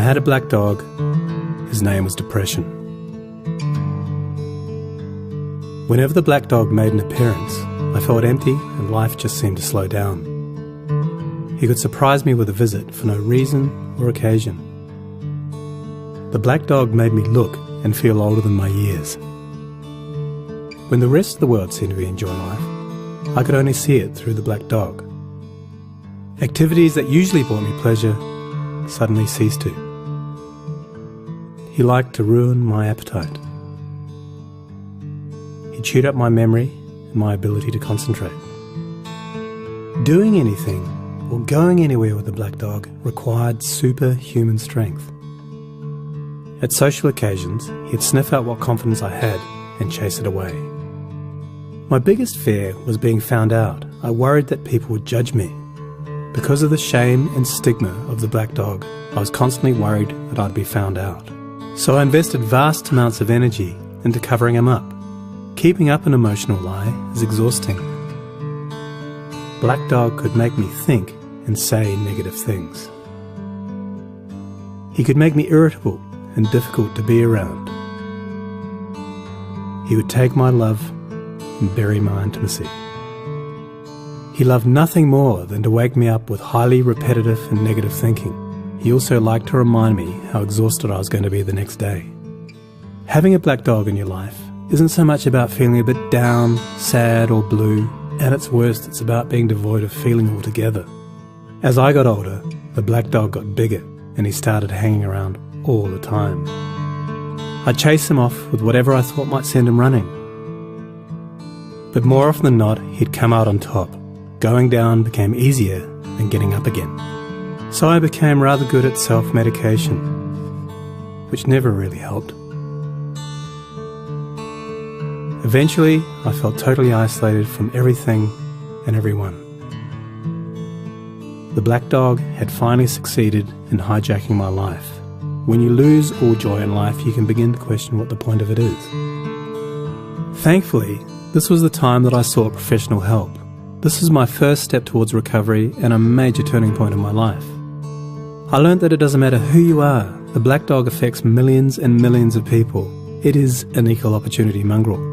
had a black dog. His name was Depression. Whenever the black dog made an appearance, I felt empty and life just seemed to slow down. He could surprise me with a visit for no reason or occasion. The black dog made me look and feel older than my years. When the rest of the world seemed to be enjoying life, I could only see it through the black dog. Activities that usually brought me pleasure suddenly ceased to. He liked to ruin my appetite. He chewed up my memory and my ability to concentrate. Doing anything or going anywhere with the black dog required superhuman strength. At social occasions, he'd sniff out what confidence I had and chase it away. My biggest fear was being found out. I worried that people would judge me. Because of the shame and stigma of the black dog, I was constantly worried that I'd be found out. So I invested vast amounts of energy into covering him up. Keeping up an emotional lie is exhausting. Black dog could make me think and say negative things. He could make me irritable and difficult to be around. He would take my love and bury my intimacy. He loved nothing more than to wake me up with highly repetitive and negative thinking. He also liked to remind me how exhausted I was going to be the next day. Having a black dog in your life isn't so much about feeling a bit down, sad or blue. At its worst, it's about being devoid of feeling altogether. As I got older, the black dog got bigger and he started hanging around all the time. I'd chase him off with whatever I thought might send him running. But more often than not, he'd come out on top. Going down became easier than getting up again. So I became rather good at self-medication, which never really helped. Eventually, I felt totally isolated from everything and everyone. The black dog had finally succeeded in hijacking my life. When you lose all joy in life, you can begin to question what the point of it is. Thankfully, this was the time that I sought professional help. This was my first step towards recovery and a major turning point in my life. I learned that it doesn't matter who you are, the black dog affects millions and millions of people. It is an equal opportunity mongrel.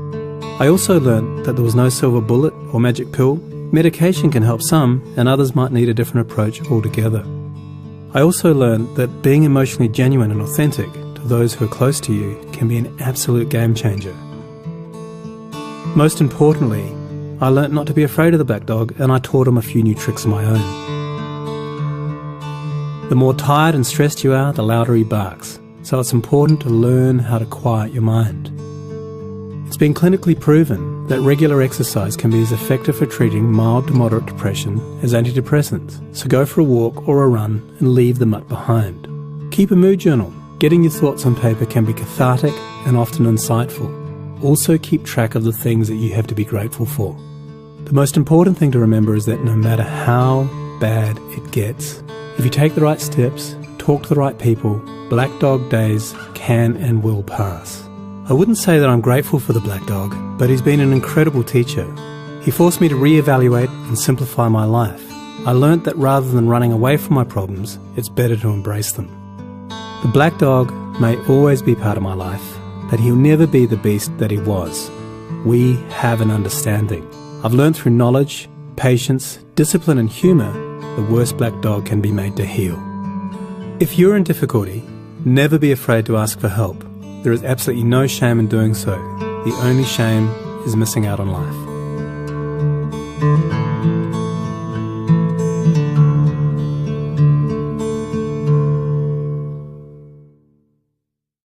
I also learned that there was no silver bullet or magic pill. Medication can help some, and others might need a different approach altogether. I also learned that being emotionally genuine and authentic to those who are close to you can be an absolute game changer. Most importantly, I learnt not to be afraid of the black dog, and I taught him a few new tricks of my own. The more tired and stressed you are, the louder he barks, so it's important to learn how to quiet your mind. It's been clinically proven that regular exercise can be as effective for treating mild to moderate depression as antidepressants, so go for a walk or a run and leave the mutt behind. Keep a mood journal. Getting your thoughts on paper can be cathartic and often insightful. Also keep track of the things that you have to be grateful for. The most important thing to remember is that no matter how bad it gets, if you take the right steps, talk to the right people, black dog days can and will pass. I wouldn't say that I'm grateful for the black dog, but he's been an incredible teacher. He forced me to reevaluate and simplify my life. I learnt that rather than running away from my problems, it's better to embrace them. The black dog may always be part of my life, but he'll never be the beast that he was. We have an understanding. I've learned through knowledge, patience, discipline and humour, the worst black dog can be made to heal. If you're in difficulty, never be afraid to ask for help. There is absolutely no shame in doing so. The only shame is missing out on life.